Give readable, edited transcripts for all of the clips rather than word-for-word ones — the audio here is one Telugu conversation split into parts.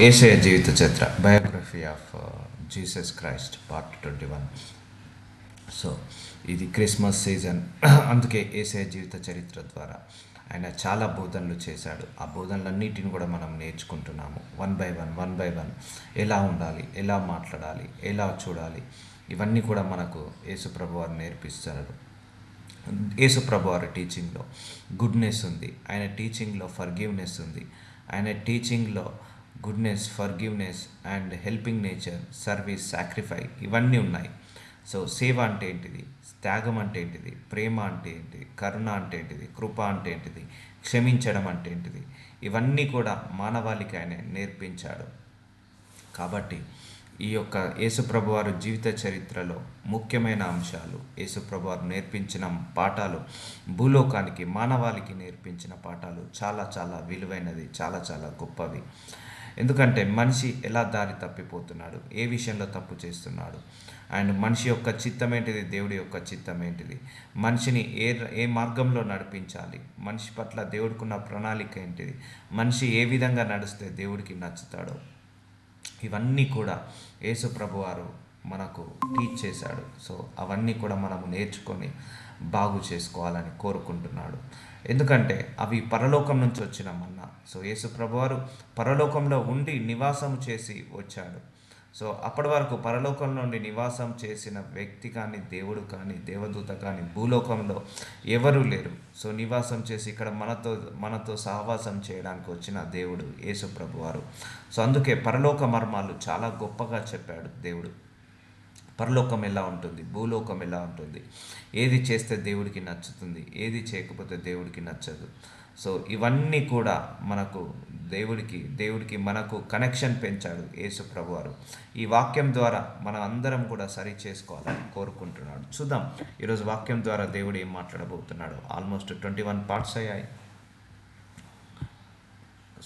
ఏషయ జీవిత చరిత్ర biography of Jesus Christ part 21. So ఇది క్రిస్మస్ సీజన్. అందుకే ఏషయ జీవిత చరిత్ర ద్వారా ఆయన చాలా బోధనలు చేశాడు. ఆ బోధనలన్నిటిని కూడా మనం నేర్చుకుంటున్నాము. వన్ బై వన్ ఎలా ఉండాలి, ఎలా మాట్లాడాలి, ఎలా చూడాలి, ఇవన్నీ కూడా మనకు యేసుప్రభు వారు నేర్పిస్తారు. యేసుప్రభు వారి టీచింగ్లో గుడ్నెస్ ఉంది, ఆయన టీచింగ్లో ఫర్గివ్నెస్ ఉంది, ఆయన టీచింగ్లో goodness, forgiveness and helping nature, service, sacrifice ఇవన్నీ ఉన్నాయి. సో సేవ అంటే ఏంటిది, త్యాగం అంటే ఏంటిది, ప్రేమ అంటే ఏంటిది, కరుణ అంటే ఏంటిది, కృప అంటే ఏంటిది, క్షమించడం అంటే ఏంటిది, ఇవన్నీ కూడా మానవాళికి ఆయన నేర్పించాడు. కాబట్టి ఈ యొక్క యేసుప్రభు వారి జీవిత చరిత్రలో ముఖ్యమైన అంశాలు, యేసుప్రభు వారు నేర్పించిన పాఠాలు, భూలోకానికి మానవాళికి నేర్పించిన పాఠాలు చాలా చాలా విలువైనది, చాలా చాలా గొప్పవి. ఎందుకంటే మనిషి ఎలా దారి తప్పిపోతున్నాడు, ఏ విషయంలో తప్పు చేస్తున్నాడు, అండ్ మనిషి యొక్క చిత్తం ఏంటిది, దేవుడి యొక్క చిత్తం ఏంటిది, మనిషిని ఏ మార్గంలో నడిపించాలి, మనిషి పట్ల దేవుడికున్న ప్రణాళిక ఏంటిది, మనిషి ఏ విధంగా నడిస్తే దేవుడికి నచ్చుతాడో, ఇవన్నీ కూడా యేసు ప్రభువారు మనకు టీచ్ చేశాడు. సో అవన్నీ కూడా మనము నేర్చుకొని బాగు చేసుకోవాలని కోరుకుంటున్నాడు. ఎందుకంటే అవి పరలోకం నుంచి వచ్చిన మన్నా. సో యేసు ప్రభువారు పరలోకంలో ఉండి నివాసం చేసి వచ్చాడు. సో అప్పటి వరకు పరలోకం నుండి నివాసం చేసిన వ్యక్తి కానీ, దేవుడు కానీ, దేవదూత కానీ భూలోకంలో ఎవరూ లేరు. సో నివాసం చేసి ఇక్కడ మనతో సహవాసం చేయడానికి వచ్చిన దేవుడు యేసు ప్రభువారు. సో అందుకే పరలోక మర్మాలు చాలా గొప్పగా చెప్పాడు దేవుడు. పరలోకం ఎలా ఉంటుంది, భూలోకం ఎలా ఉంటుంది, ఏది చేస్తే దేవుడికి నచ్చుతుంది, ఏది చేయకపోతే దేవుడికి నచ్చదు. సో ఇవన్నీ కూడా మనకు దేవుడికి మనకు కనెక్షన్ పెంచాడు యేసు ప్రభువారు. ఈ వాక్యం ద్వారా మనం అందరం కూడా సరి చేసుకోవాలని కోరుకుంటున్నాడు. చూద్దాం ఈరోజు వాక్యం ద్వారా దేవుడు ఏం మాట్లాడబోతున్నాడు. ఆల్మోస్ట్ 21 పార్ట్స్ అయ్యాయి.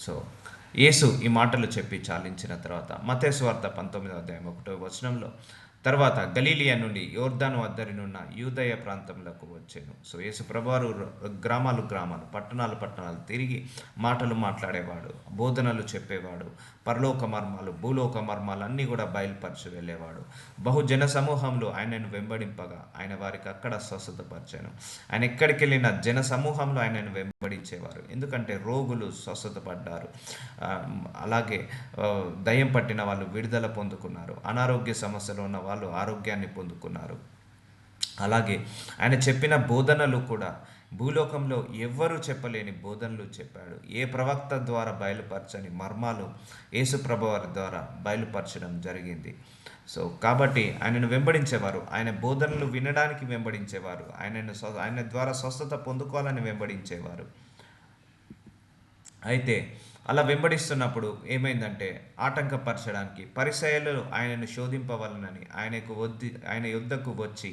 సో యేసు ఈ మాటలు చెప్పి చాలించిన తర్వాత మత్తయి సువార్త 19వ అధ్యాయం 1వ వచనంలో, తర్వాత గలీలియా నుండి యోర్దాను అద్దరినున్న యూదయ ప్రాంతంలోకి వచ్చాను. సో యేసు ప్రభువారు గ్రామాలు పట్టణాలు తిరిగి మాటలు మాట్లాడేవాడు, బోధనలు చెప్పేవాడు, పరలోక మర్మాలు, భూలోక మర్మాలు అన్నీ కూడా బయలుపరిచి వెళ్ళేవాడు. బహుజన సమూహంలో ఆయనను వెంబడింపగా ఆయన వారికి అక్కడ స్వస్థతపరిచాను. ఆయన ఎక్కడికి వెళ్ళిన జన సమూహంలో ఆయనను వెంబడించేవారు. ఎందుకంటే రోగులు స్వస్థత పడ్డారు, అలాగే దయ్యం పట్టిన వాళ్ళు విడుదల పొందుకున్నారు, అనారోగ్య సమస్యలు ఉన్న వాళ్ళు ఆరోగ్యాన్ని పొందుకున్నారు. అలాగే ఆయన చెప్పిన బోధనలు కూడా భూలోకంలో ఎవ్వరూ చెప్పలేని బోధనలు చెప్పాడు. ఏ ప్రవక్త ద్వారా బయలుపరచని మర్మాలు యేసు ప్రభువారి ద్వారా బయలుపరచడం జరిగింది. సో కాబట్టి ఆయనను వెంబడించేవారు, ఆయన బోధనలు వినడానికి వెంబడించేవారు, ఆయన ద్వారా స్వస్థత పొందుకోవాలని వెంబడించేవారు. అయితే అలా వెంబడిస్తున్నప్పుడు ఏమైందంటే, ఆటంకపరచడానికి పరిసయ్యులు ఆయనను శోధింపవలనని ఆయన యుద్ధకు వచ్చి,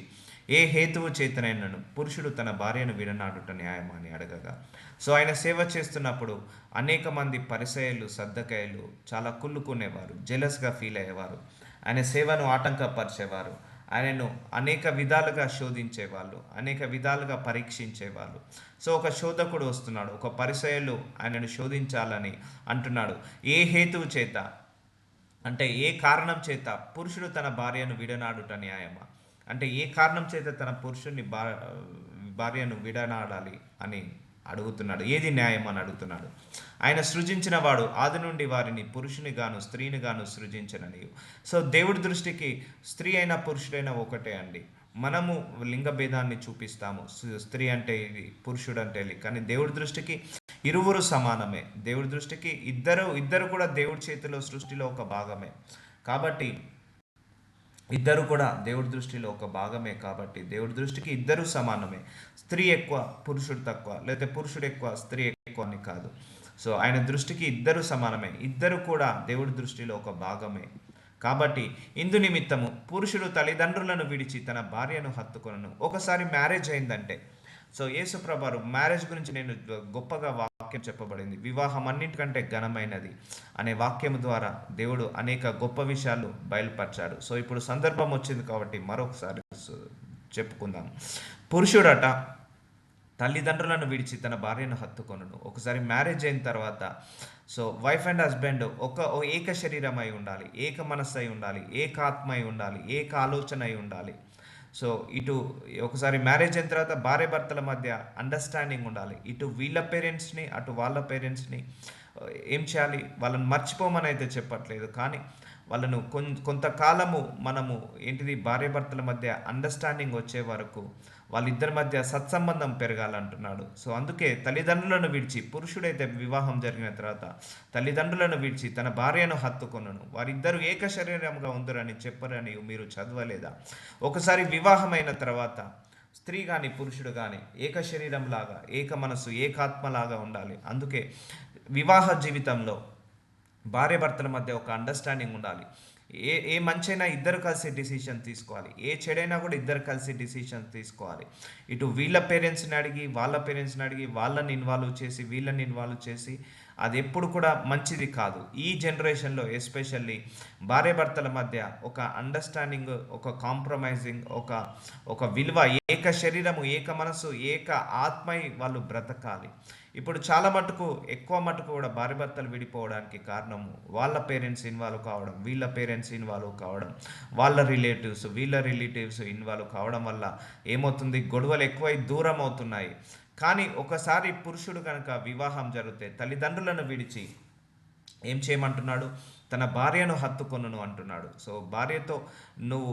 ఏ హేతువు చేతనైనను పురుషుడు తన భార్యను విడనాడుట న్యాయమా అని అడగగా, సో ఆయన సేవ చేస్తున్నప్పుడు అనేక మంది పరిసయ్యులు, సద్దకాయలు చాలా కుళ్ళుకునేవారు, జెలస్గా ఫీల్ అయ్యేవారు, ఆయన సేవను ఆటంకపరిచేవారు, ఆయనను అనేక విధాలుగా శోధించేవాళ్ళు, అనేక విధాలుగా పరీక్షించేవాళ్ళు. సో ఒక శోధకుడు వస్తున్నాడు, ఒక పరిసయ్యులు ఆయనను శోధించాలని అంటున్నాడు. ఏ హేతువు చేత, అంటే ఏ కారణం చేత పురుషుడు తన భార్యను విడనాడుట న్యాయమా, అంటే ఏ కారణం చేత తన పురుషుని భార్యను విడనాడాలి అని అడుగుతున్నాడు. ఏది న్యాయం అని అడుగుతున్నాడు. ఆయన సృజించిన వాడు ఆది నుండి వారిని పురుషుని గాను స్త్రీని గాను సృజించనని. సో దేవుడి దృష్టికి స్త్రీ అయినా పురుషుడైనా ఒకటే అండి. మనము లింగ భేదాన్ని చూపిస్తాము, స్త్రీ అంటే ఇది, పురుషుడు అంటే ఇది, కానీ దేవుడి దృష్టికి ఇరువురు సమానమే. దేవుడి దృష్టికి ఇద్దరు కూడా దేవుడి చేతిలో సృష్టిలో ఒక భాగమే. కాబట్టి ఇద్దరు కూడా దేవుడి దృష్టిలో ఒక భాగమే. కాబట్టి దేవుడి దృష్టికి ఇద్దరు సమానమే. స్త్రీ ఎక్కువ, పురుషుడు తక్కువ, లేకపోతే పురుషుడు ఎక్కువ, స్త్రీ ఎక్కువ అని కాదు. సో ఆయన దృష్టికి ఇద్దరు సమానమే, ఇద్దరు కూడా దేవుడి దృష్టిలో ఒక భాగమే. కాబట్టి ఇందు నిమిత్తము పురుషుడు తల్లిదండ్రులను విడిచి తన భార్యను హత్తుకొనను. ఒకసారి మ్యారేజ్ అయిందంటే, సో యేసు ప్రభువారు మ్యారేజ్ గురించి నేను గొప్పగా వాక్యం చెప్పబడింది, వివాహం అన్నింటికంటే ఘనమైనది అనే వాక్యం ద్వారా దేవుడు అనేక గొప్ప విషయాలు బయలుపరిచాడు. సో ఇప్పుడు సందర్భం వచ్చింది కాబట్టి మరొకసారి చెప్పుకుందాం. పురుషుడట తల్లిదండ్రులను విడిచి తన భార్యను హత్తుకొనును. ఒకసారి మ్యారేజ్ అయిన తర్వాత సో వైఫ్ అండ్ హస్బెండ్ ఓ ఏక శరీరం అయి ఉండాలి, ఏక మనస్సు అయి ఉండాలి, ఏక ఆత్మ అయి ఉండాలి, ఏక ఆలోచన అయి ఉండాలి. సో ఇటు ఒకసారి మ్యారేజ్ అయిన తర్వాత భార్య భర్తల మధ్య అండర్స్టాండింగ్ ఉండాలి. ఇటు వీళ్ళ పేరెంట్స్ని అటు వాళ్ళ పేరెంట్స్ని ఏం చేయాలి, వాళ్ళని మర్చిపోమని అయితే చెప్పట్లేదు, కానీ వాళ్ళను కొంతకాలము మనము ఏంటిది భార్యాభర్తల మధ్య అండర్స్టాండింగ్ వచ్చే వరకు వాళ్ళిద్దరి మధ్య సత్సంబంధం పెరగాలంటున్నాడు. సో అందుకే తల్లిదండ్రులను విడిచి, పురుషుడైతే వివాహం జరిగిన తర్వాత తల్లిదండ్రులను విడిచి తన భార్యను హత్తుకొనును, వారిద్దరూ ఏక శరీరంగా ఉందరని చెప్పరని మీరు చదవలేదా? ఒకసారి వివాహమైన తర్వాత స్త్రీ కానీ పురుషుడు కానీ ఏక శరీరంలాగా, ఏక మనసు, ఏకాత్మలాగా ఉండాలి. అందుకే వివాహ జీవితంలో భార్యాభర్తల మధ్య ఒక అండర్స్టాండింగ్ ఉండాలి. ఏ ఏ మంచైనా ఇద్దరు కలిసి డిసిషన్ తీసుకోవాలి, ఏ చెడైనా కూడా ఇద్దరు కలిసి డిసిషన్ తీసుకోవాలి. ఇటు వీళ్ళ పేరెంట్స్ని అడిగి వాళ్ళ పేరెంట్స్ని అడిగి వాళ్ళని ఇన్వాల్వ్ చేసి వీళ్ళని ఇన్వాల్వ్ చేసి అది ఎప్పుడు కూడా మంచిది కాదు. ఈ జనరేషన్లో ఎస్పెషల్లీ భార్యాభర్తల మధ్య ఒక అండర్స్టాండింగ్, ఒక కాంప్రమైజింగ్, ఒక విలువ, ఏక శరీరము, ఏక మనసు, ఏక ఆత్మై వాళ్ళు బ్రతకాలి. ఇప్పుడు చాలా మటుకు ఎక్కువ మటుకు కూడా భార్యాభర్తలు విడిపోవడానికి కారణము వాళ్ళ పేరెంట్స్ ఇన్వాల్వ్ కావడం, వీళ్ళ పేరెంట్స్ ఇన్వాల్వ్ కావడం, వాళ్ళ రిలేటివ్స్ వీళ్ళ రిలేటివ్స్ ఇన్వాల్వ్ కావడం వల్ల ఏమవుతుంది, గొడవలు ఎక్కువై దూరం అవుతున్నాయి. కానీ ఒకసారి పురుషుడు కనుక వివాహం జరిగితే తల్లిదండ్రులను విడిచి ఏం చేయమంటున్నాడు, తన భార్యను హత్తుకొనును అంటున్నాడు. సో భార్యతో నువ్వు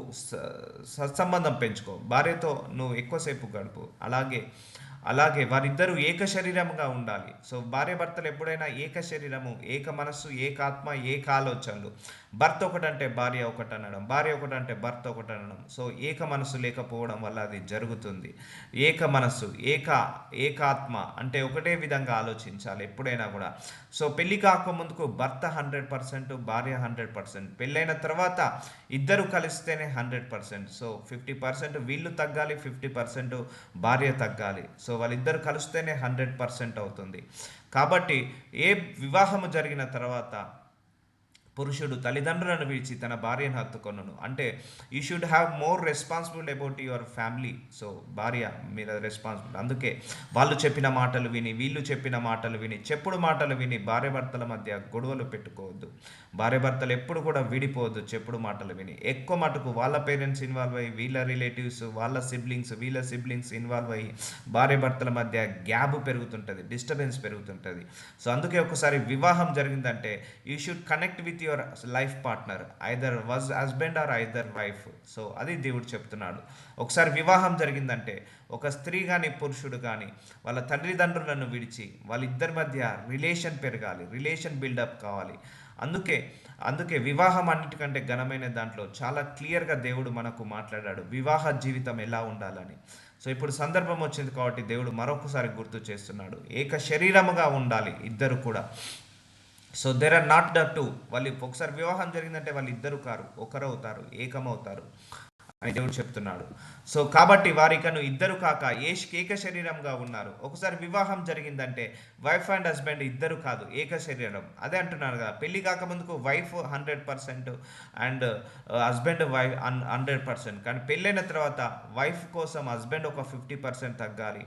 సత్సంబంధం పెంచుకో, భార్యతో నువ్వు ఎక్కువసేపు గడుపు. అలాగే వారిద్దరూ ఏక శరీరముగా ఉండాలి. సో భార్యాభర్తలు ఎప్పుడైనా ఏక శరీరము, ఏక మనస్సు, ఏకాత్మ, ఏక ఆలోచనలు. భర్త ఒకటంటే భార్య ఒకటనడం, భార్య ఒకటంటే భర్త ఒకటనడం. సో ఏక మనస్సు లేకపోవడం వల్ల అది జరుగుతుంది. ఏక మనస్సు, ఏకాత్మ అంటే ఒకటే విధంగా ఆలోచించాలి ఎప్పుడైనా కూడా. సో పెళ్లి కాకముందుకు భర్త 100%, భార్య 100%. పెళ్ళైన తర్వాత ఇద్దరు కలిస్తేనే 100%. సో 50% వీళ్ళు తగ్గాలి, 50% భార్య తగ్గాలి. సో వాళ్ళిద్దరు కలిస్తేనే 100% అవుతుంది. కాబట్టి ఏ వివాహము జరిగిన తర్వాత పురుషుడు తల్లిదండ్రులను విడిచి తన భార్యను హత్తుకొనును అంటే you should have more responsible about your family. So భార్య మీద రెస్పాన్సిబుల్. అందుకే వాళ్ళు చెప్పిన మాటలు విని, వీళ్ళు చెప్పిన మాటలు విని, చెప్పుడు మాటలు విని భార్యాభర్తల మధ్య గొడవలు పెట్టుకోవద్దు. భార్యాభర్తలు ఎప్పుడు కూడా విడిపోవద్దు చెప్పుడు మాటలు విని. ఎక్కువ మటుకు వాళ్ళ పేరెంట్స్ ఇన్వాల్వ్ అయ్యి, వీళ్ళ రిలేటివ్స్, వాళ్ళ వీళ్ళ సిబ్లింగ్స్ ఇన్వాల్వ్ అయ్యి భార్యాభర్తల మధ్య గ్యాప్ పెరుగుతుంటుంది, డిస్టర్బెన్స్ పెరుగుతుంటుంది. సో అందుకే ఒకసారి వివాహం జరిగిందంటే you should connect with your life partner, either was husband or either wife. So అది దేవుడు చెప్తున్నాడు. ఒకసారి వివాహం జరిగిందంటే ఒక స్త్రీ కానీ పురుషుడు కానీ వాళ్ళ తల్లిదండ్రులను విడిచి వాళ్ళిద్దరి మధ్య రిలేషన్ పెరగాలి, రిలేషన్ బిల్డప్ కావాలి. అందుకే వివాహం అన్నిటికంటే ఘనమైన దాంట్లో చాలా క్లియర్గా దేవుడు మనకు మాట్లాడాడు వివాహ జీవితం ఎలా ఉండాలని. సో ఇప్పుడు సందర్భం వచ్చింది కాబట్టి దేవుడు మరొకసారి గుర్తు చేస్తున్నాడు, ఏక శరీరముగా ఉండాలి ఇద్దరు కూడా. So there are not the two. వాళ్ళు ఒకసారి వివాహం జరిగిందంటే వాళ్ళు ఇద్దరు కారు, ఒకరవుతారు, ఏకమవుతారు అని దేవుడు చెప్తున్నాడు. సో కాబట్టి వారికను ఇద్దరు కాక ఏక శరీరంగా ఉన్నారు. ఒకసారి వివాహం జరిగిందంటే వైఫ్ అండ్ హస్బెండ్ ఇద్దరు కాదు, ఏక శరీరం. అదే అంటున్నాను కదా, పెళ్లి కాకముందుకు వైఫ్ 100% అండ్ హస్బెండ్ వైఫ్ 100%. కానీ పెళ్ళైన తర్వాత వైఫ్ కోసం హస్బెండ్ ఒక 50% తగ్గాలి,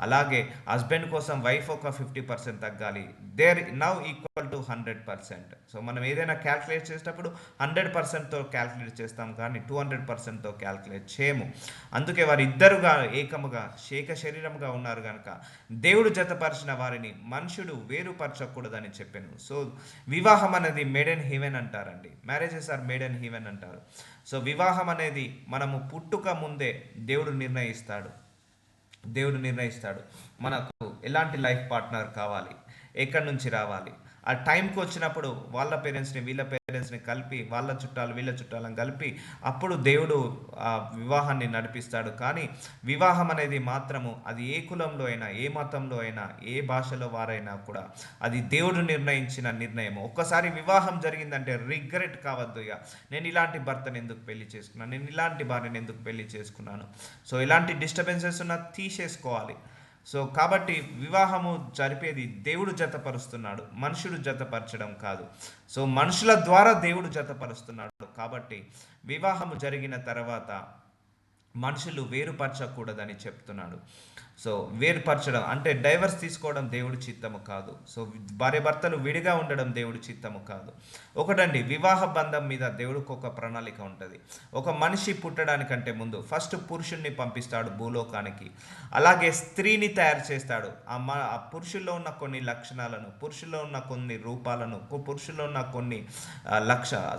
అలాగే హస్బెండ్ కోసం వైఫ్ ఒక 50% తగ్గాలి. There now equal to 100%. So మనం ఏదైనా క్యాల్కులేట్ చేసేటప్పుడు 100%తో క్యాల్కులేట్ చేస్తాం, కానీ 200%తో క్యాల్కులేట్ చేయము. అందుకే వారు ఇద్దరుగా ఏకముగా ఏక శరీరముగా ఉన్నారు కనుక దేవుడు జతపరిచిన వారిని మనుషుడు వేరుపరచకూడదని చెప్పాను. సో వివాహం అనేది మేడ్ ఇన్ హెవెన్ అంటారండి, marriages are made in heaven అంటారు. సో వివాహం అనేది మనము పుట్టుక ముందే దేవుడు నిర్ణయిస్తాడు మనకు ఎలాంటి లైఫ్ పార్ట్నర్ కావాలి, ఎక్కడి నుంచి రావాలి. ఆ టైంకి వచ్చినప్పుడు వాళ్ళ పేరెంట్స్ని వీళ్ళ పేరెంట్స్ని కలిపి, వాళ్ళ చుట్టాలు వీళ్ళ చుట్టాలను కలిపి అప్పుడు దేవుడు ఆ వివాహాన్ని నడిపిస్తాడు. కానీ వివాహం అనేది మాత్రము అది ఏ కులంలో అయినా, ఏ మతంలో అయినా, ఏ భాషలో వారైనా కూడా అది దేవుడు నిర్ణయించిన నిర్ణయము. ఒక్కసారి వివాహం జరిగిందంటే రిగ్రెట్ కావద్దు. ఇక నేను ఇలాంటి భర్తను ఎందుకు పెళ్లి చేసుకున్నాను, నేను ఇలాంటి భార్యను ఎందుకు పెళ్లి చేసుకున్నాను, సో ఇలాంటి డిస్టర్బెన్సెస్ ఉన్నా తీసేసుకోవాలి. సో కాబట్టి వివాహము జరిపేది దేవుడు జతపరుస్తున్నాడు, మనుషుడు జతపరచడం కాదు. సో మనుషుల ద్వారా దేవుడు జతపరుస్తున్నాడు. కాబట్టి వివాహము జరిగిన తర్వాత మనుషులు వేరుపరచకూడదని చెప్తున్నాడు. సో వేరుపరచడం అంటే డైవర్స్ తీసుకోవడం దేవుడి చిత్తము కాదు. సో భార్య భర్తలు విడిగా ఉండడం దేవుడి చిత్తము కాదు. ఒకటండి, వివాహ బంధం మీద దేవుడికి ఒక ప్రణాళిక ఉంటుంది. ఒక మనిషి పుట్టడానికంటే ముందు ఫస్ట్ పురుషుణ్ణి పంపిస్తాడు భూలోకానికి. అలాగే స్త్రీని తయారు చేస్తాడు. ఆ పురుషుల్లో ఉన్న కొన్ని లక్షణాలను, పురుషుల్లో ఉన్న కొన్ని రూపాలను, పురుషుల్లో ఉన్న కొన్ని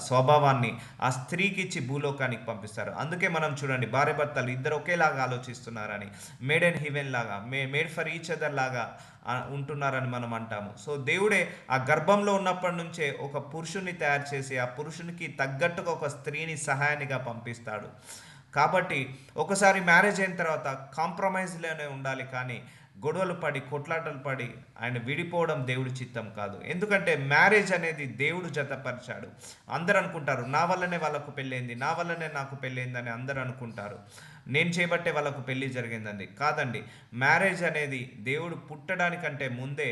స్వభావాన్ని ఆ స్త్రీకి ఇచ్చి భూలోకానికి పంపిస్తారు. అందుకే మనం చూడండి, భార్య భర్తలు ఇద్దరు ఒకేలాగా ఆలోచిస్తున్నారని, మేడ్ అండ్ హెవెన్ లాగా, మేడ్ ఫర్ ఈచ్ అదర్ లాగా ఉంటున్నారని మనం అంటాము. సో దేవుడే ఆ గర్భంలో ఉన్నప్పటి నుంచే ఒక పురుషుని తయారు చేసి ఆ పురుషునికి తగ్గట్టుగా ఒక స్త్రీని సహాయానిగా పంపిస్తాడు. కాబట్టి ఒకసారి మ్యారేజ్ అయిన తర్వాత కాంప్రమైజ్లోనే ఉండాలి, కానీ గొడవలు పడి కొట్లాటలు పడి ఆయన విడిపోవడం దేవుడి చిత్తం కాదు. ఎందుకంటే మ్యారేజ్ అనేది దేవుడు జతపరిచాడు. అందరూ అనుకుంటారు, నా వల్లనే వాళ్ళకు పెళ్ళైంది, నా వల్లనే నాకు పెళ్ళైంది అని అందరూ అనుకుంటారు. నేను చేయబట్టే వాళ్ళకు పెళ్ళి జరిగిందండి. కాదండి, మ్యారేజ్ అనేది దేవుడు పుట్టడానికంటే ముందే,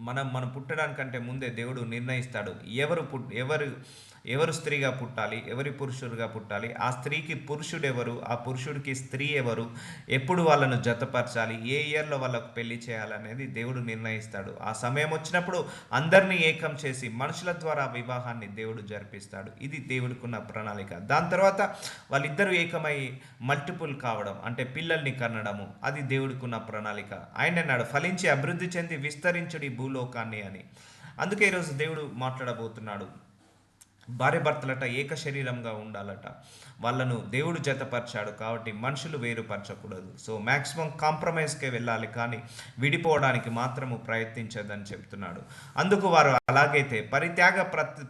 మనం పుట్టడానికంటే ముందే దేవుడు నిర్ణయిస్తాడు ఎవరు స్త్రీగా పుట్టాలి, ఎవరి పురుషుడుగా పుట్టాలి, ఆ స్త్రీకి పురుషుడు ఎవరు, ఆ పురుషుడికి స్త్రీ ఎవరు, ఎప్పుడు వాళ్ళను జతపరచాలి, ఏ ఇయర్లో వాళ్ళకు పెళ్లి చేయాలనేది దేవుడు నిర్ణయిస్తాడు. ఆ సమయం వచ్చినప్పుడు అందరినీ ఏకం చేసి మనుషుల ద్వారా వివాహాన్ని దేవుడు జరిపిస్తాడు. ఇది దేవుడికున్న ప్రణాళిక. దాని తర్వాత వాళ్ళిద్దరూ ఏకమై మల్టిపుల్ కావడం అంటే పిల్లల్ని కనడము, అది దేవుడికున్న ప్రణాళిక. ఆయన అన్నాడు, ఫలించి అభివృద్ధి చెంది విస్తరించుడి భూలోకాన్ని అని. అందుకే ఈరోజు దేవుడు మాట్లాడబోతున్నాడు, భార్య భర్తలట ఏక శరీరంగా ఉండాలట. వాళ్ళను దేవుడు జతపరిచాడు కాబట్టి మనుషులు వేరుపరచకూడదు. సో మ్యాక్సిమం కాంప్రమైజ్కే వెళ్ళాలి, కానీ విడిపోవడానికి మాత్రము ప్రయత్నించదని చెప్తున్నాడు. అందుకు వారు అలాగైతే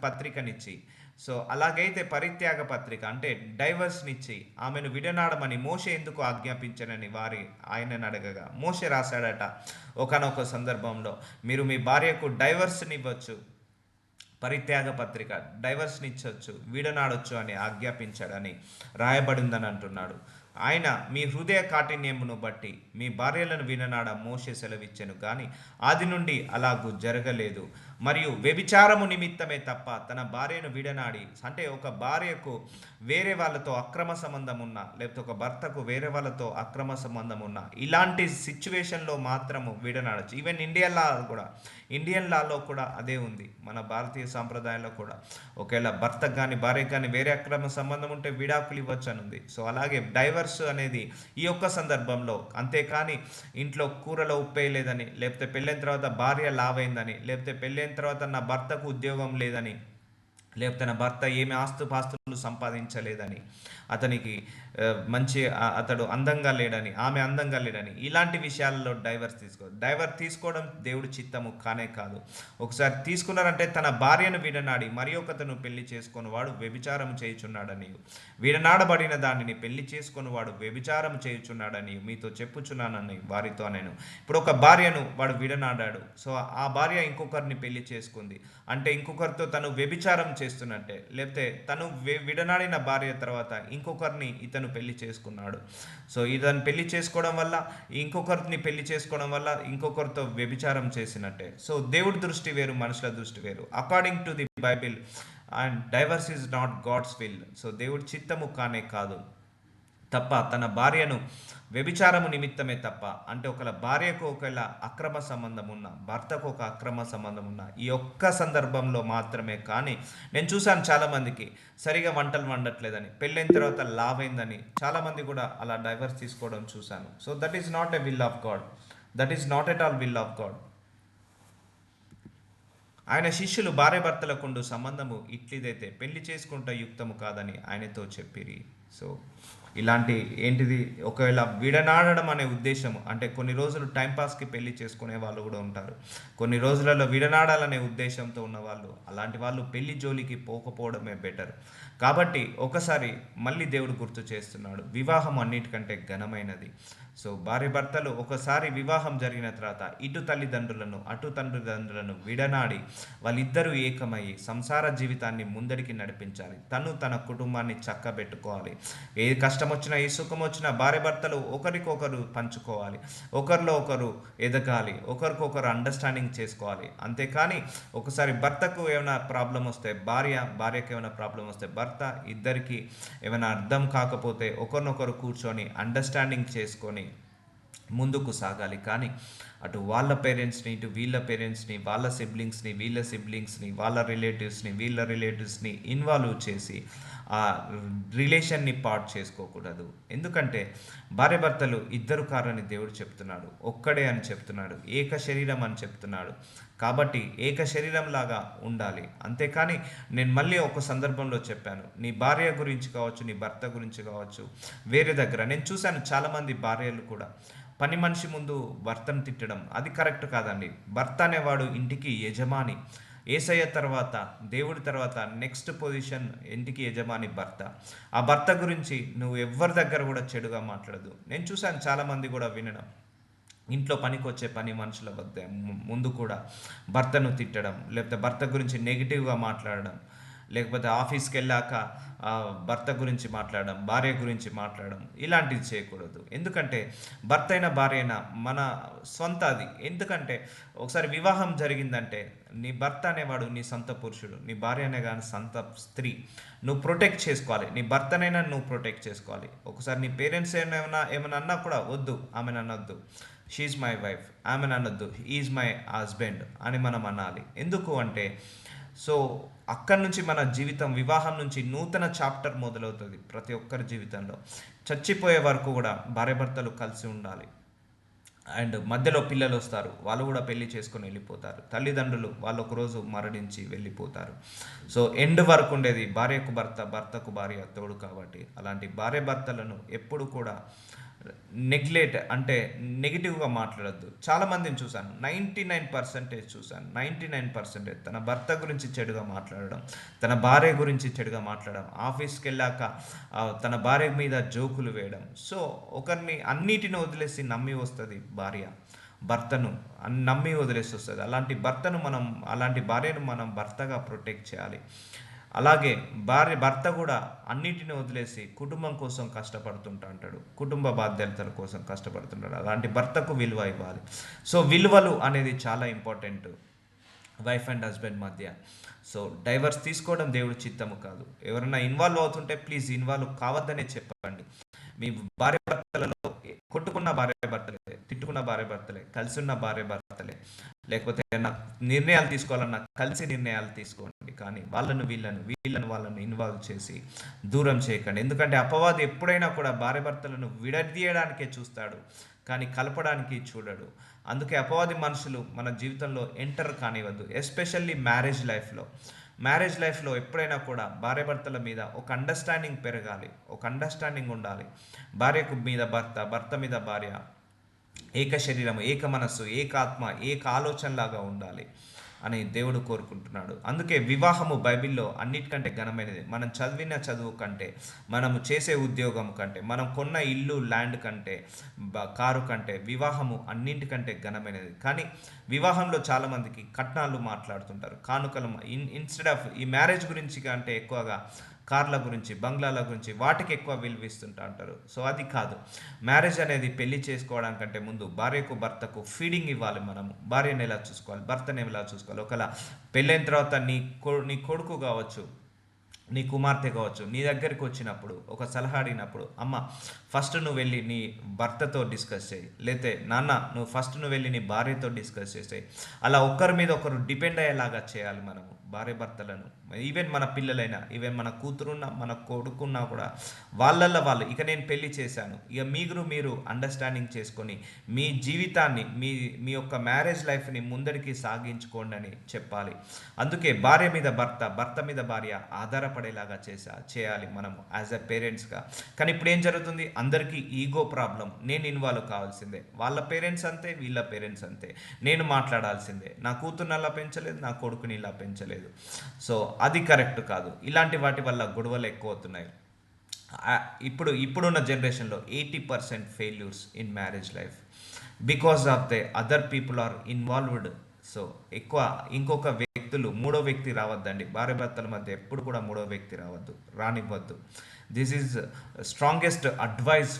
పత్రికనిచ్చి, సో అలాగైతే పరిత్యాగ పత్రిక అంటే డైవర్స్నిచ్చి ఆమెను విడనాడమని మోషే ఎందుకు ఆజ్ఞాపించనని ఆయనను అడగగా, మోషే రాశాడట ఒకనొక సందర్భంలో, మీరు మీ భార్యకు డైవర్స్నివ్వచ్చు, పరిత్యాగ పత్రిక, డైవర్స్ని ఇచ్చవచ్చు, వీడనాడొచ్చు అని ఆజ్ఞాపించాడని రాయబడిందని అంటున్నాడు. ఆయన మీ హృదయ కాఠిన్యమును బట్టి మీ భార్యలను విననాడ మోషే సెలవిచ్చెను, కానీ ఆది నుండి అలాగూ జరగలేదు. మరియు వ్యభిచారము నిమిత్తమే తప్ప తన భార్యను విడనాడి, అంటే ఒక భార్యకు వేరే వాళ్ళతో అక్రమ సంబంధం ఉన్నా, లేకపోతే ఒక భర్తకు వేరే వాళ్ళతో అక్రమ సంబంధం ఉన్నా, ఇలాంటి సిచ్యువేషన్లో మాత్రము విడనాడచ్చు. ఈవెన్ ఇండియన్ లాలో కూడా అదే ఉంది. మన భారతీయ సాంప్రదాయంలో కూడా ఒకవేళ భర్తకు కానీ భార్యకు కానీ వేరే అక్రమ సంబంధం ఉంటే విడాకులు ఇవ్వచ్చు అని ఉంది. సో అలాగే డైవర్స్ అనేది ఈ ఒక్క సందర్భంలో, అంతేకాని ఇంట్లో కూరలో ఉప్పేయలేదని, లేకపోతే పెళ్ళైన తర్వాత భార్య లావైందని, లేకపోతే పెళ్ళైన తర్వాత నా భర్తకు ఉద్యోగం లేదని, లేకపోతే నా భర్త ఏమి ఆస్తుపాస్తులు సంపాదించలేదని, అతనికి అతడు అందంగా లేడని, ఆమె అందంగా లేడని, ఇలాంటి విషయాల్లో డైవర్ తీసుకోవడం దేవుడి చిత్తము కానే కాదు. ఒకసారి తీసుకున్నారంటే తన భార్యను విడనాడి మరి ఒకతను పెళ్లి చేసుకొని వాడు వ్యభిచారం చేయుచున్నాడని, విడనాడబడిన దానిని పెళ్లి చేసుకొని వాడు వ్యభిచారం చేయుచున్నాడని మీతో చెప్పుచున్నానని వారితో నేను. ఇప్పుడు ఒక భార్యను వాడు విడనాడాడు, సో ఆ భార్య ఇంకొకరిని పెళ్లి చేసుకుంది అంటే ఇంకొకరితో తను వ్యభిచారం చేస్తున్నట్టే. లేకపోతే తను విడనాడిన భార్య తర్వాత ఇంకొకరిని ఇతను పెళ్లి చేసుకున్నాడు. సో ఇతను పెళ్లి చేసుకోవడం వల్ల ఇంకొకరితో వ్యభిచారం చేసినట్టే. సో దేవుడి దృష్టి వేరు, మనుషుల దృష్టి వేరు. According to the Bible and divorce is not God's will. So దేవుడి చిత్తము కానే కాదు తప్ప తన భార్యను వ్యభిచారము నిమిత్తమే తప్ప, అంటే ఒకవేళ భార్యకు ఒకవేళ అక్రమ సంబంధం ఉన్న, భర్తకు ఒక అక్రమ సంబంధం ఉన్న ఈ ఒక్క సందర్భంలో మాత్రమే. కానీ నేను చూశాను చాలామందికి సరిగా వంటలు వండట్లేదని, పెళ్ళైన తర్వాత లావైందని చాలామంది కూడా అలా డైవర్స్ తీసుకోవడం చూశాను. So that is not a will of God, that is not at all will of God. ఆయన శిష్యులు భార్య భర్తలకుండు సంబంధము ఇట్లిదైతే పెళ్లి చేసుకుంటే యుక్తము కాదని ఆయనతో చెప్పిరి. సో ఇలాంటి ఏంటిది, ఒకవేళ విడనాడడం అనే ఉద్దేశము అంటే కొన్ని రోజులు టైంపాస్కి పెళ్లి చేసుకునే వాళ్ళు కూడా ఉంటారు. కొన్ని రోజులలో విడనాడాలనే ఉద్దేశంతో ఉన్నవాళ్ళు, అలాంటి వాళ్ళు పెళ్లి జోలికి పోకపోవడమే బెటర్. కాబట్టి ఒకసారి మళ్ళీ దేవుడు గుర్తు చేస్తున్నాడు, వివాహం అన్నిటికంటే ఘనమైనది. సో భార్య భర్తలు ఒకసారి వివాహం జరిగిన తర్వాత ఇటు తల్లిదండ్రులను అటు తండ్రిదండ్రులను విడనాడి వాళ్ళిద్దరూ ఏకమయ్యి సంసార జీవితాన్ని ముందడికి నడిపించాలి. తన కుటుంబాన్ని చక్కబెట్టుకోవాలి. ఏ కష్టం వచ్చినా ఏ సుఖం వచ్చినా భార్య భర్తలు ఒకరికొకరు పంచుకోవాలి, ఒకరిలో ఒకరు ఎదగాలి, ఒకరికొకరు అండర్స్టాండింగ్ చేసుకోవాలి. అంతేకాని ఒకసారి భర్తకు ఏమైనా ప్రాబ్లం వస్తే భార్యకు ఏమైనా ప్రాబ్లం వస్తే భర్త, ఇద్దరికి ఏమైనా అర్థం కాకపోతే ఒకరినొకరు కూర్చొని అండర్స్టాండింగ్ చేసుకొని ముందుకు సాగాలి. కానీ అటు వాళ్ళ పేరెంట్స్ని, ఇటు వీళ్ళ పేరెంట్స్ని, వాళ్ళ సిబ్లింగ్స్ని, వీళ్ళ సిబ్లింగ్స్ని, వాళ్ళ రిలేటివ్స్ని, వీళ్ళ రిలేటివ్స్ని ఇన్వాల్వ్ చేసి ఆ రిలేషన్ని పాడు చేసుకోకూడదు. ఎందుకంటే భార్యాభర్తలు ఇద్దరు కారని దేవుడు చెప్తున్నాడు, ఒక్కడే అని చెప్తున్నాడు, ఏక శరీరం అని చెప్తున్నాడు. కాబట్టి ఏక శరీరంలాగా ఉండాలి. అంతేకాని నేను మళ్ళీ ఒక సందర్భంలో చెప్పాను, నీ భార్య గురించి కావచ్చు, నీ భర్త గురించి కావచ్చు, వేరే దగ్గర నేను చూశాను చాలామంది భార్యలు కూడా పని మనిషి ముందు భర్తను తిట్టడం, అది కరెక్ట్ కాదండి. భర్త అనేవాడు ఇంటికి యజమాని. ఏసయ్య తర్వాత, దేవుడి తర్వాత నెక్స్ట్ పొజిషన్ ఇంటికి యజమాని భర్త. ఆ భర్త గురించి నువ్వు ఎవరి దగ్గర కూడా చెడుగా మాట్లాడదు. నేను చూశాను చాలామంది కూడా వినడం, ఇంట్లో పనికొచ్చే పని మనుషుల వద్ద ముందు కూడా భర్తను తిట్టడం, లేకపోతే భర్త గురించి నెగిటివ్గా మాట్లాడడం, లేకపోతే ఆఫీస్కి వెళ్ళాక భర్త గురించి మాట్లాడడం, భార్య గురించి మాట్లాడడం, ఇలాంటివి చేయకూడదు. ఎందుకంటే భర్త అయినా భార్య అయినా మన సొంత అది. ఎందుకంటే ఒకసారి వివాహం జరిగిందంటే నీ భర్త అనేవాడు నీ సొంత పురుషుడు, నీ భార్య అనే కానీ సొంత స్త్రీ. నువ్వు ప్రొటెక్ట్ చేసుకోవాలి, నీ భర్తనైనా నువ్వు ప్రొటెక్ట్ చేసుకోవాలి. ఒకసారి నీ పేరెంట్స్ ఏమైనా అన్నా కూడా వద్దు, ఆమెను అనొద్దు, షీఈ్ మై వైఫ్, ఆమెను అనొద్దు, ఈజ్ మై హస్బెండ్ అని మనం అనాలి. ఎందుకు అంటే సో అక్కడి నుంచి మన జీవితం, వివాహం నుంచి నూతన చాప్టర్ మొదలవుతుంది ప్రతి ఒక్కరి జీవితంలో. చచ్చిపోయే వరకు కూడా భార్యాభర్తలు కలిసి ఉండాలి. అండ్ మధ్యలో పిల్లలు వస్తారు, వాళ్ళు కూడా పెళ్లి చేసుకొని వెళ్ళిపోతారు. తల్లిదండ్రులు వాళ్ళు ఒకరోజు మరణించి వెళ్ళిపోతారు. సో ఎండ్ వరకు ఉండేది భార్యకు భర్త, భర్తకు భార్య తోడు. కాబట్టి అలాంటి భార్య భర్తలను ఎప్పుడు కూడా నెగ్లెక్ట్ అంటే నెగిటివ్గా మాట్లాడద్దు. చాలామందిని చూశాను, 99% చూశాను, 99% తన భర్త గురించి చెడుగా మాట్లాడడం, తన భార్య గురించి చెడుగా మాట్లాడడం, ఆఫీస్కి వెళ్ళాక తన భార్య మీద జోకులు వేయడం. సో ఒకరిని అన్నిటిని వదిలేసి నమ్మి వస్తుంది భార్య, భర్తను నమ్మి వదిలేసి వస్తుంది. అలాంటి భార్యను మనం భర్తగా ప్రొటెక్ట్ చేయాలి. అలాగే భర్త కూడా అన్నిటిని వదిలేసి కుటుంబం కోసం కష్టపడుతుంటా అంటాడు, కుటుంబ బాధ్యతల కోసం కష్టపడుతుంటాడు. అలాంటి భర్తకు విలువ ఇవ్వాలి. సో విలువలు అనేది చాలా ఇంపార్టెంట్ వైఫ్ అండ్ హస్బెండ్ మధ్య. సో డైవర్స్ తీసుకోవడం దేవుడి చిత్తము కాదు. ఎవరైనా ఇన్వాల్వ్ అవుతుంటే ప్లీజ్ ఇన్వాల్వ్ కావద్దనే చెప్పండి. మీ భార్య భర్తలలో కొట్టుకున్న భార్య భర్తలే, తిట్టుకున్న భార్య భర్తలే, కలిసి ఉన్న భార్య భర్తలే, లేకపోతే నాకు నిర్ణయాలు తీసుకోవాలన్నా కలిసి నిర్ణయాలు తీసుకోండి. కానీ వాళ్ళను ఇన్వాల్వ్ చేసి దూరం చేయకండి. ఎందుకంటే అపవాది ఎప్పుడైనా కూడా భార్య భర్తలను విడదీయడానికే చూస్తాడు, కానీ కలపడానికి చూడడు. అందుకే అపవాది మనుషులు మన జీవితంలో ఎంటర్ కానివ్వద్దు. ఎస్పెషల్లీ మ్యారేజ్ లైఫ్లో ఎప్పుడైనా కూడా భార్యాభర్తల మీద ఒక అండర్స్టాండింగ్ పెరగాలి, ఒక అండర్స్టాండింగ్ ఉండాలి. భార్యకు మీద భర్త, భర్త మీద భార్య, ఏక శరీరం, ఏక మనస్సు, ఏక ఆత్మ, ఏక ఆలోచనలాగా ఉండాలి అని దేవుడు కోరుకుంటున్నాడు. అందుకే వివాహము బైబిల్లో అన్నిటికంటే ఘనమైనది. మనం చదివిన చదువు కంటే, మనము చేసే ఉద్యోగం కంటే, మనం కొన్న ఇల్లు, ల్యాండ్ కంటే, కారు కంటే వివాహము అన్నింటికంటే ఘనమైనది. కానీ వివాహంలో చాలామందికి కట్నాలు మాట్లాడుతుంటారు, కానుకలు. ఇన్స్టెడ్ ఆఫ్ ఈ మ్యారేజ్ గురించి కంటే ఎక్కువగా కార్ల గురించి, బంగ్లాల గురించి, వాటికి ఎక్కువ విలువిస్తుంటా అంటారు. సో అది కాదు. మ్యారేజ్ అనేది పెళ్లి చేసుకోవడానికంటే ముందు భార్యకు భర్తకు ఫీడింగ్ ఇవ్వాలి. మనము భార్యను ఎలా చూసుకోవాలి, భర్తను ఎలా చూసుకోవాలి. ఒకవేళ పెళ్ళైన తర్వాత నీ కొడుకు కావచ్చు, నీ కుమార్తె కావచ్చు, నీ దగ్గరికి వచ్చినప్పుడు ఒక సలహా అడిగినప్పుడు, అమ్మ ఫస్ట్ నువ్వు వెళ్ళి నీ భర్తతో డిస్కస్ చేయి, లేతే నాన్న నువ్వు వెళ్ళి నీ భార్యతో డిస్కస్ చేసేయి. అలా ఒకరి మీద ఒకరు డిపెండ్ అయ్యేలాగా చేయాలి మనము భార్య భర్తలను. ఈవెన్ మన పిల్లలైనా, ఈవెన్ మన కూతురున్నా, మన కొడుకున్నా కూడా వాళ్ళల్లో వాళ్ళు, ఇక నేను పెళ్లి చేశాను, ఇక మీరు అండర్స్టాండింగ్ చేసుకొని మీ జీవితాన్ని, మీ యొక్క మ్యారేజ్ లైఫ్ని ముందరికి సాగించుకోండి అని చెప్పాలి. అందుకే భార్య మీద భర్త, భర్త మీద భార్య ఆధారపడేలాగా చేయాలి మనము యాజ్ ఎ పేరెంట్స్గా. కానీ ఇప్పుడు ఏం జరుగుతుంది, అందరికీ ఈగో ప్రాబ్లం. నేను ఇన్వాల్వ్ కావాల్సిందే, వాళ్ళ పేరెంట్స్ అంతే, వీళ్ళ పేరెంట్స్ అంతే, నేను మాట్లాడాల్సిందే, నా కూతుర్ని అలా పెంచలేదు, నా కొడుకుని ఇలా పెంచలేదు. సో అది కరెక్ట్ కాదు. ఇలాంటి వాటి వల్ల గొడవలు ఎక్కువ అవుతున్నాయి. ఇప్పుడున్న జనరేషన్లో 80% failures in marriage life because of the other people are involved. So ఎక్కువ ఇంకొక వ్యక్తులు, మూడో వ్యక్తి రావద్దండి భార్య భర్తల మధ్య. ఎప్పుడు కూడా మూడో వ్యక్తి రానివ్వద్దు. This is strongest advice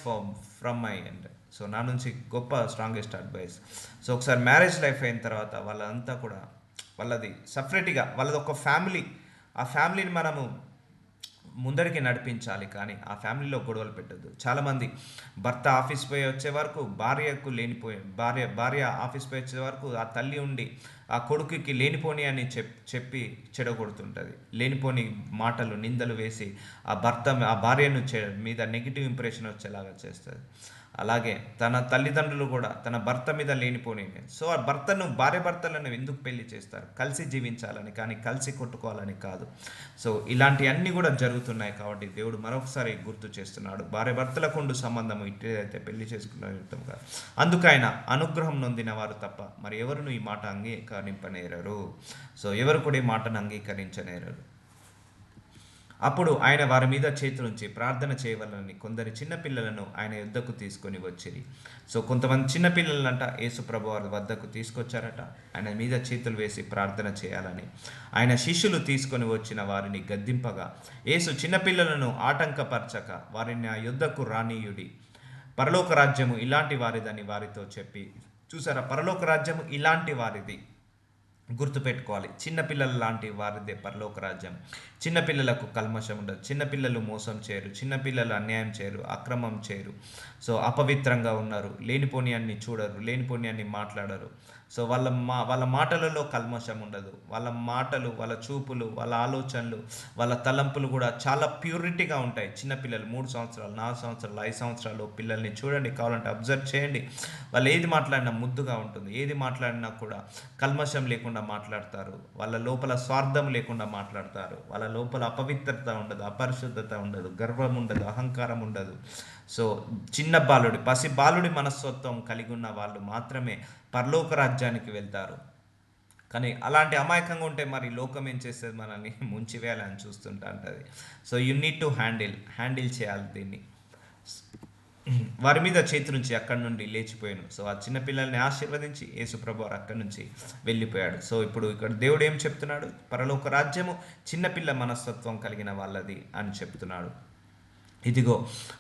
from my end. So నా నుంచి గొప్ప స్ట్రాంగెస్ట్ అడ్వైస్. సో ఒకసారి మ్యారేజ్ లైఫ్ అయిన తర్వాత వాళ్ళంతా కూడా వాళ్ళది సపరేట్గా, వాళ్ళది ఒక ఫ్యామిలీ. ఆ ఫ్యామిలీని మనము ముందరికి నడిపించాలి, కానీ ఆ ఫ్యామిలీలో గొడవలు పెట్టద్దు. చాలామంది భర్త ఆఫీస్ పోయి వచ్చే వరకు భార్యకు లేనిపోయి భార్య ఆఫీస్ పోయి వచ్చే వరకు ఆ తల్లి ఉండి ఆ కొడుకుకి లేనిపోని అని చెప్పి చెడగొడుతుంటుంది. లేనిపోని మాటలు నిందలు వేసి ఆ భార్యను మీద నెగిటివ్ ఇంప్రెషన్ వచ్చేలాగా చేస్తుంది. అలాగే తన తల్లిదండ్రులు కూడా తన భర్త మీద లేనిపోని, సో ఆ భార్య భర్తలను ఎందుకు పెళ్లి చేస్తారు? కలిసి జీవించాలని, కానీ కలిసి కొట్టుకోవాలని కాదు. సో ఇలాంటివన్నీ కూడా జరుగుతున్నాయి. కాబట్టి దేవుడు మరొకసారి గుర్తు చేస్తున్నాడు, భార్య భర్తలకు ఉండు సంబంధం ఇట్లయితే పెళ్లి చేసుకున్న కాదు. అందుకు ఆయన అనుగ్రహం నొందిన వారు తప్ప మరి ఎవరును ఈ మాట అంగీకరింపనేరరు. సో ఎవరు కూడా ఈ మాటను అంగీకరించనేరరు. అప్పుడు ఆయన వారి మీద చేతులుంచి ప్రార్థన చేయవలనని కొందరి చిన్నపిల్లలను ఆయన యుద్ధకు తీసుకొని వచ్చిరి. సో కొంతమంది చిన్నపిల్లలంట యేసు ప్రభు వారి వద్దకు తీసుకొచ్చారట, ఆయన మీద చేతులు వేసి ప్రార్థన చేయాలని. ఆయన శిష్యులు తీసుకొని వచ్చిన వారిని గద్దింపగా, యేసు చిన్నపిల్లలను ఆటంకపరచక వారిని ఆ యుద్ధకు రానీయుడి, పరలోక రాజ్యము ఇలాంటి వారిదని వారితో చెప్పి. చూసారా, పరలోక రాజ్యము ఇలాంటి వారిది. గుర్తుపెట్టుకోవాలి, చిన్నపిల్లల లాంటి వారిదే పరలోక రాజ్యం. చిన్నపిల్లలకు కల్మషం ఉండదు, చిన్నపిల్లలు మోసం చేయరు, చిన్నపిల్లలు అన్యాయం చేయరు, అక్రమం చేయరు. సో అపవిత్రంగా ఉన్నారు, లేనిపోని అన్ని చూడరు, లేనిపోని అన్ని మాట్లాడరు. సో వాళ్ళ మాటలలో కల్మషం ఉండదు. వాళ్ళ మాటలు, వాళ్ళ చూపులు, వాళ్ళ ఆలోచనలు, వాళ్ళ తలంపులు కూడా చాలా ప్యూరిటీగా ఉంటాయి. చిన్నపిల్లలు 3 సంవత్సరాలు, 4 సంవత్సరాలు, 5 సంవత్సరాలు పిల్లల్ని చూడండి, కావాలంటే అబ్జర్వ్ చేయండి. వాళ్ళు ఏది మాట్లాడినా ముద్దుగా ఉంటుంది, ఏది మాట్లాడినా కూడా కల్మషం లేకుండా మాట్లాడతారు. వాళ్ళ లోపల స్వార్థం లేకుండా మాట్లాడతారు. వాళ్ళ లోపల అపవిత్రత ఉండదు, అపరిశుద్ధత ఉండదు, గర్వం ఉండదు, అహంకారం ఉండదు. సో చిన్న పసి బాలుడి మనస్తత్వం కలిగి ఉన్న వాళ్ళు మాత్రమే పరలోక రాజ్యానికి వెళ్తారు. కానీ అలాంటి అమాయకంగా ఉంటే మరి లోకం ఏం చేస్తుంది? మనల్ని ముంచివేయాలని చూస్తుంటా ఉంటుంది. So you need to handle చేయాలి దీన్ని. వారి మీద చేతి నుంచి అక్కడి నుండి లేచిపోయాను. సో ఆ చిన్నపిల్లల్ని ఆశీర్వదించి యేసుప్రభు అక్కడి నుంచి వెళ్ళిపోయాడు. సో ఇప్పుడు ఇక్కడ దేవుడు ఏం చెప్తున్నాడు? పరలోక రాజ్యము చిన్నపిల్ల మనస్తత్వం కలిగిన వాళ్ళది అని చెప్తున్నాడు. ఇదిగో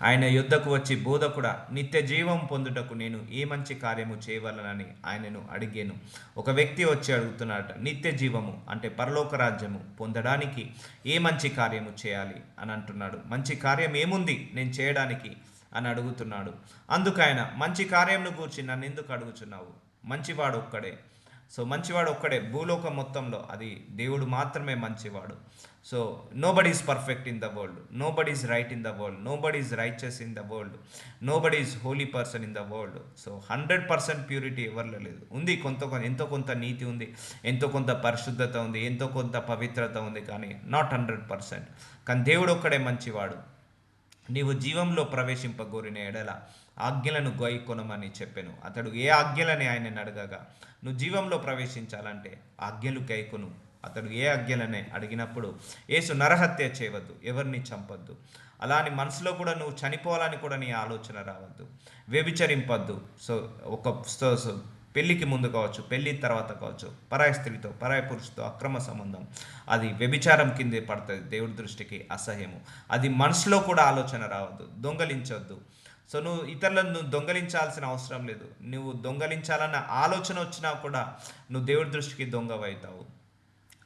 ఆయన యుద్ధకు వచ్చి, బోధకుడా, నిత్య జీవం పొందుటకు నేను ఏ మంచి కార్యము చేయవలనని ఆయనను అడిగాను. ఒక వ్యక్తి వచ్చి అడుగుతున్నాడట, నిత్య జీవము అంటే పరలోక రాజ్యము పొందడానికి ఏ మంచి కార్యము చేయాలి అని అంటున్నాడు. మంచి కార్యం ఏముంది నేను చేయడానికి అని అడుగుతున్నాడు. అందుకు ఆయన, మంచి కార్యంను గూర్చి నన్ను ఎందుకు అడుగుచున్నావు? మంచివాడు ఒక్కడే. సో మంచివాడు ఒక్కడే భూలోకం మొత్తంలో, అది దేవుడు మాత్రమే మంచివాడు. So nobody is perfect in the world, nobody is right in the world, nobody is righteous in the world, nobody is Holi person in the world. So 100% purity ఎవరిలో లేదు. ఉంది ఎంతో కొంత నీతి ఉంది, ఎంతో కొంత పరిశుద్ధత ఉంది, ఎంతో కొంత పవిత్రత ఉంది, కానీ నాట్ 100%. కానీ దేవుడు ఒక్కడే మంచివాడు. నీవు జీవంలో ప్రవేశింపగోరిన ఎడల ఆజ్ఞలను గైకొనమని చెప్పాను. అతడు ఏ ఆజ్ఞలని ఆయనని అడగగా, నువ్వు జీవంలో ప్రవేశించాలంటే ఆజ్ఞలు గైకొను. అతడు ఏ ఆజ్ఞలనే అడిగినప్పుడు, యేసు నరహత్య చేయవద్దు, ఎవరిని చంపొద్దు, అలా అని మనసులో కూడా నువ్వు చనిపోవాలని కూడా నీ ఆలోచన రావద్దు, వ్యభిచరింపద్దు. సో పెళ్ళికి ముందు కావచ్చు, పెళ్ళి తర్వాత కావచ్చు, పరాయి స్త్రీతో, పరాయి పురుషుతో అక్రమ సంబంధం, అది వ్యభిచారం కిందే పడుతుంది, దేవుడి దృష్టికి అసహ్యము. అది మనసులో కూడా ఆలోచన రావద్దు. దొంగలించొద్దు. సో నువ్వు ఇతరులను దొంగలించాల్సిన అవసరం లేదు. నువ్వు దొంగలించాలన్న ఆలోచన వచ్చినా కూడా నువ్వు దేవుడి దృష్టికి దొంగవవుతావు.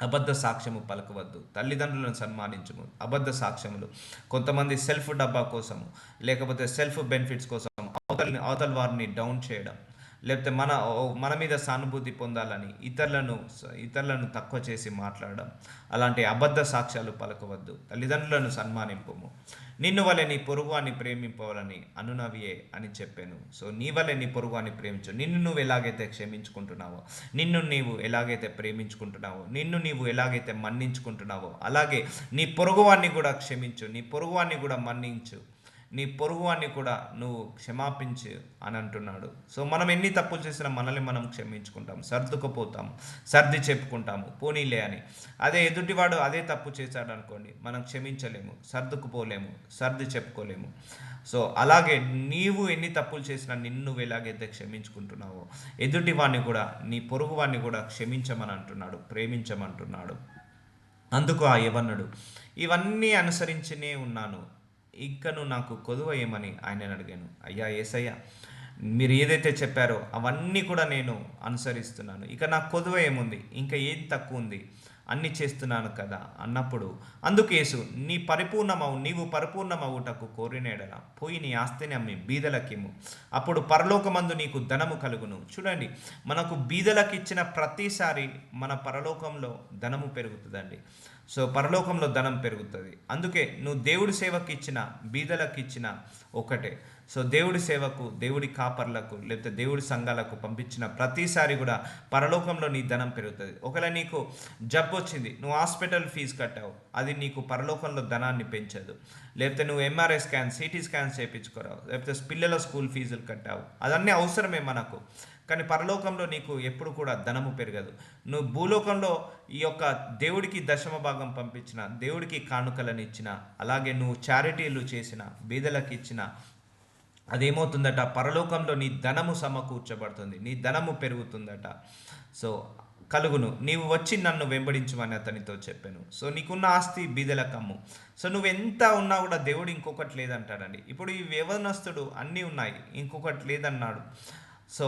అబద్ధ సాక్ష్యము పలకవద్దు, తల్లిదండ్రులను సన్మానించుము. అబద్ధ సాక్ష్యములు కొంతమంది సెల్ఫ్ డబ్బా కోసము, లేకపోతే సెల్ఫ్ బెనిఫిట్స్ కోసం అవతల వారిని డౌన్ చేయడం, లేకపోతే మన మీద సానుభూతి పొందాలని ఇతరులను తక్కువ చేసి మాట్లాడడం, అలాంటి అబద్ధ సాక్ష్యాలు పలకవద్దు. తల్లిదండ్రులను సన్మానింపము. నిన్ను వలె నీ పొరుగువాన్ని ప్రేమింపవాలని అనునవియే అని చెప్పాను. సో నీ వలె నీ పొరుగువాన్ని ప్రేమించు. నిన్ను నువ్వు ఎలాగైతే క్షమించుకుంటున్నావో, నిన్ను నీవు ఎలాగైతే ప్రేమించుకుంటున్నావో, నిన్ను నీవు ఎలాగైతే మన్నించుకుంటున్నావో, అలాగే నీ పొరుగువాన్ని కూడా క్షమించు, నీ పొరుగువాన్ని కూడా మన్నించు, నీ పొరుగువాన్ని కూడా నువ్వు క్షమాపించు అని అంటున్నాడు. సో మనం ఎన్ని తప్పులు చేసినా మనల్ని మనం క్షమించుకుంటాము, సర్దుకుపోతాము, సర్ది చెప్పుకుంటాము, పోనీలే అని. అదే ఎదుటివాడు అదే తప్పు చేశాడు అనుకోండి, మనం క్షమించలేము, సర్దుకుపోలేము, సర్ది చెప్పుకోలేము. సో అలాగే నీవు ఎన్ని తప్పులు చేసినా నిన్ను నువ్వు ఎలాగైతే క్షమించుకుంటున్నావో, ఎదుటివాడిని కూడా, నీ పొరుగువాడిని కూడా క్షమించమని అంటున్నాడు, ప్రేమించమంటున్నాడు. అందుకు ఆ యవనుడు, ఇవన్నీ అనుసరించినే ఉన్నాను, ఇంకను నాకు కొదువ ఏమని ఆయనను అడిగాను. అయ్యా యేసయ్య, మీరు ఏదైతే చెప్పారో అవన్నీ కూడా నేను అనుసరిస్తున్నాను, ఇక నాకు కొదువ ఏముంది, ఇంకా ఏం తక్కువ ఉంది అన్నీ చేస్తున్నాను కదా అన్నప్పుడు యేసు నీవు పరిపూర్ణమవుటకు కోరినేడల పోయి నీ ఆస్తిని అమ్మి బీదలకిమ్ము, అప్పుడు పరలోకమందు నీకు ధనము కలుగును. చూడండి, మనకు బీదలకు ఇచ్చిన ప్రతిసారి మన పరలోకంలో ధనము పెరుగుతుందండి. సో పరలోకంలో ధనం పెరుగుతుంది. అందుకే నువ్వు దేవుడి సేవకి ఇచ్చిన, బీదలకు ఇచ్చిన ఒకటే. సో దేవుడి సేవకు, దేవుడి కాపర్లకు, లేకపోతే దేవుడి సంఘాలకు పంపించిన ప్రతిసారి కూడా పరలోకంలో నీ ధనం పెరుగుతుంది. ఒకవేళ నీకు జబ్బు వచ్చింది, నువ్వు హాస్పిటల్ ఫీజు కట్టావు, అది నీకు పరలోకంలో ధనాన్ని పెంచదు. లేకపోతే నువ్వు ఎంఆర్ఐ స్కాన్, సిటీ స్కాన్ చేయించుకోరావు, లేకపోతే పిల్లల స్కూల్ ఫీజులు కట్టావు, అదన్నీ అవసరమే మనకు. కానీ పరలోకంలో నీకు ఎప్పుడు కూడా ధనము పెరగదు. నువ్వు భూలోకంలో ఈ యొక్క దేవుడికి దశమ భాగం పంపించిన, దేవుడికి కానుకలను ఇచ్చిన, అలాగే నువ్వు చారిటీలు చేసిన, బీదలకు ఇచ్చిన, అదేమవుతుందట, పరలోకంలో నీ ధనము సమకూర్చబడుతుంది, నీ ధనము పెరుగుతుందట. సో కలుగును, నీవు వచ్చి నన్ను వెంబడించమని అతనితో చెప్పాను. సో నీకున్న ఆస్తి బీదలకు అమ్ము. సో నువ్వు ఎంత ఉన్నా కూడా దేవుడు ఇంకొకటి లేదంటాడండి. ఇప్పుడు ఈ యవనస్తుడు అన్నీ ఉన్నాయి, ఇంకొకటి లేదన్నాడు. సో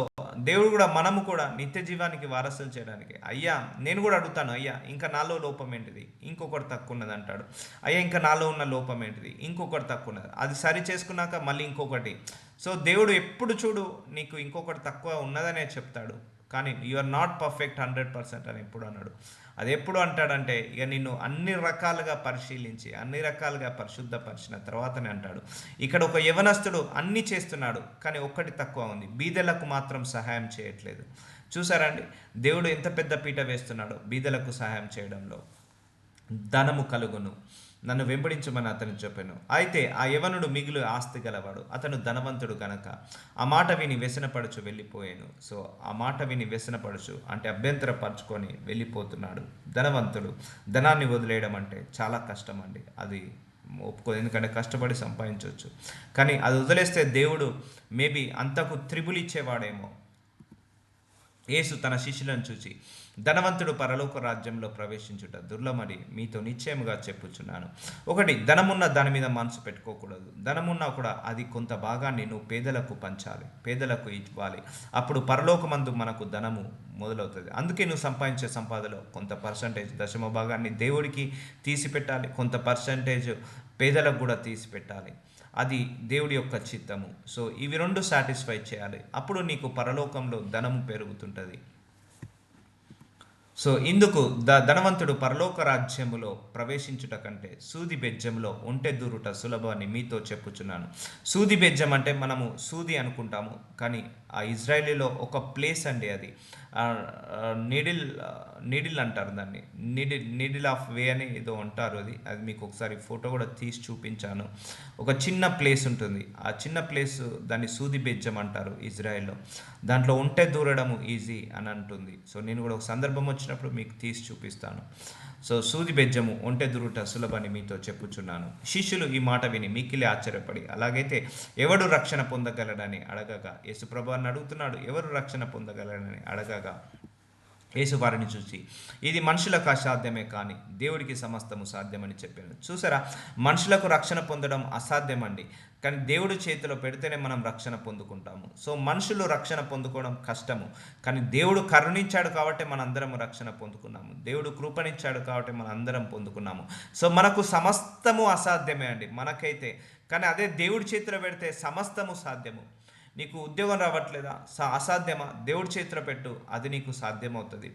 దేవుడు కూడా, మనము కూడా నిత్య జీవానికి వారసులు చేయడానికి, అయ్యా నేను కూడా అడుగుతాను, అయ్యా ఇంకా నాలో లోపం ఏంటిది, ఇంకొకటి తక్కువ ఉన్నది అంటాడు. అయ్యా ఇంకా నాలో ఉన్న లోపం ఏంటిది, ఇంకొకటి తక్కువ ఉన్నది, అది సరి చేసుకున్నాక మళ్ళీ ఇంకొకటి. సో దేవుడు ఎప్పుడు చూడు నీకు ఇంకొకటి తక్కువ ఉన్నదనే చెప్తాడు, కానీ యు ఆర్ నాట్ పర్ఫెక్ట్ 100% అని ఎప్పుడు అన్నాడు. అది ఎప్పుడు అంటాడంటే, ఇక నిన్ను అన్ని రకాలుగా పరిశీలించి, అన్ని రకాలుగా పరిశుద్ధపరిచిన తర్వాతనే అంటాడు. ఇక్కడ ఒక యవనస్తుడు అన్నీ చేస్తున్నాడు, కానీ ఒక్కటి తక్కువ ఉంది, బీదలకు మాత్రం సహాయం చేయట్లేదు. చూసారండి, దేవుడు ఎంత పెద్ద పీట వేస్తున్నాడో బీదలకు సహాయం చేయడంలో. ధనము కలుగును, నన్ను వెంబడించమని అతను చెప్పాను. అయితే ఆ యవనుడు మిగులు ఆస్తి గలవాడు, అతను ధనవంతుడు గనక ఆ మాట విని వ్యసనపడుచు వెళ్ళిపోయాను. సో ఆ మాట విని వ్యసనపడుచు అంటే అభ్యంతరపరచుకొని వెళ్ళిపోతున్నాడు. ధనవంతుడు ధనాన్ని వదిలేయడం అంటే చాలా కష్టం అండి, అది ఒప్పుకో, ఎందుకంటే కష్టపడి సంపాదించవచ్చు. కానీ అది వదిలేస్తే దేవుడు మేబీ అంతకు త్రిబుల్ ఇచ్చేవాడేమో. యేసు తన శిష్యులను చూసి, ధనవంతుడు పరలోక రాజ్యంలో ప్రవేశించుట దుర్లభమని మీతో నిశ్చయముగా చెప్పుచున్నాను. ఒకటి, ధనమున్న దాని మీద మనసు పెట్టుకోకూడదు. ధనమున్నా కూడా అది కొంత భాగాన్ని నువ్వు పేదలకు పంచాలి, పేదలకు ఇవ్వాలి. అప్పుడు పరలోకమందు మనకు ధనము మొదలవుతుంది. అందుకే నువ్వు సంపాదించే సంపాదనలో కొంత పర్సంటేజ్, దశమ భాగాన్ని దేవుడికి తీసి పెట్టాలి, కొంత పర్సంటేజ్ పేదలకు కూడా తీసి పెట్టాలి. అది దేవుడి యొక్క చిత్తము. సో ఇవి రెండు సాటిస్ఫై చేయాలి, అప్పుడు నీకు పరలోకంలో ధనము పెరుగుతుంటుంది. సో ఇందుకు ధనవంతుడు పరలోక రాజ్యములో ప్రవేశించుట కంటే సూది బెజ్జంలో ఒంటె దూరుట సులభమని మీతో చెప్పుచున్నాను. సూది బెజ్జం అంటే మనము సూది అనుకుంటాము, కానీ ఆ ఇజ్రాయేలీలో ఒక ప్లేస్ అండి, అది నీడిల్ అంటారు దాన్ని, నీడిల్ ఆఫ్ వే అని ఏదో అంటారు. అది మీకు ఒకసారి ఫోటో కూడా తీసి చూపించాను. ఒక చిన్న ప్లేస్ ఉంటుంది, ఆ చిన్న ప్లేస్ దాన్ని సూది బెజ్జం అంటారు ఇజ్రాయెల్లో. దాంట్లో ఉంటే దూరడము ఈజీ అని అంటుంది. సో నేను కూడా ఒక సందర్భం వచ్చినప్పుడు మీకు తీసి చూపిస్తాను. సో సూది బెజ్జము ఒంటె దురుట సులభని మీతో చెప్పుచున్నాను. శిష్యులు ఈ మాట విని మిక్కిలి ఆశ్చర్యపడి, అలాగైతే ఎవడు రక్షణ పొందగలడని అడగగా, యేసుప్రభువుని అడుగుతున్నాడు, ఎవరు రక్షణ పొందగలడని అడగగా, యేసు వారిని చూసి, ఇది మనుషులకు అసాధ్యమే కానీ దేవుడికి సమస్తము సాధ్యమని చెప్పాను. చూసారా, మనుషులకు రక్షణ పొందడం అసాధ్యమండి, కానీ దేవుడి చేతిలో పెడితేనే మనం రక్షణ పొందుకుంటాము. సో మనుషులు రక్షణ పొందుకోవడం కష్టము, కానీ దేవుడు కరుణించాడు కాబట్టి మనందరం రక్షణ పొందుకున్నాము. దేవుడు కృపణించాడు కాబట్టి మనం అందరం పొందుకున్నాము. సో మనకు సమస్తము అసాధ్యమే అండి మనకైతే, కానీ అదే దేవుడి చేతిలో పెడితే సమస్తము సాధ్యము. నీకు ఉద్యోగం రావట్లేదా, అసాధ్యమా, దేవుడి చేతిలో పెట్టు, అది నీకు సాధ్యమవుతుంది.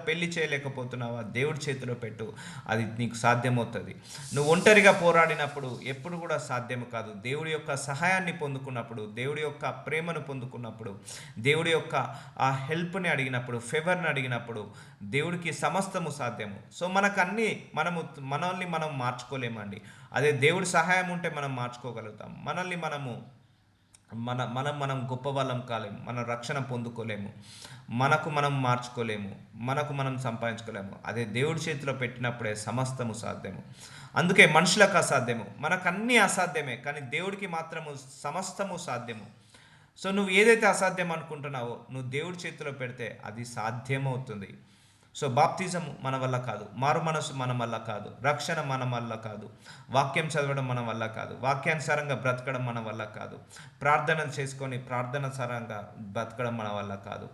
పెళ్లి చేయలేకపోతున్నావా, దేవుడి చేతిలో పెట్టు, అది నీకు సాధ్యమవుతుంది. నువ్వు ఒంటరిగా పోరాడినప్పుడు ఎప్పుడు కూడా సాధ్యము కాదు. దేవుడి యొక్క సహాయాన్ని పొందుకున్నప్పుడు, దేవుడి యొక్క ప్రేమను పొందుకున్నప్పుడు, దేవుడి యొక్క ఆ హెల్ప్ని అడిగినప్పుడు, ఫేవర్ని అడిగినప్పుడు దేవుడికి సమస్తము సాధ్యము. సో మనల్ని మనం మార్చుకోలేమండి. అదే దేవుడి సహాయం ఉంటే మనం మార్చుకోగలుగుతాం. మనం గొప్ప వాళ్ళం కాలేము, మనం రక్షణ పొందుకోలేము, మనం మార్చుకోలేము, మనం సంపాదించుకోలేము. అదే దేవుడి చేతిలో పెట్టినప్పుడే సమస్తము సాధ్యము. అందుకే మనుషులకు అసాధ్యము, మనకన్నీ అసాధ్యమే, కానీ దేవుడికి మాత్రము సమస్తము సాధ్యము. సో నువ్వు ఏదైతే అసాధ్యం అనుకుంటున్నావో నువ్వు దేవుడి చేతిలో పెడితే అది సాధ్యమవుతుంది. సో బాప్తిజం మన వల్ల కాదు, మారు మనసు మన వల్ల కాదు, రక్షణ మన వల్ల కాదు, వాక్యం చదవడం మన వల్ల కాదు, వాక్యానుసారంగా బ్రతకడం మన వల్ల కాదు, ప్రార్థన చేసుకొని ప్రార్థనానుసారంగా బ్రతకడం మన వల్ల కాదు.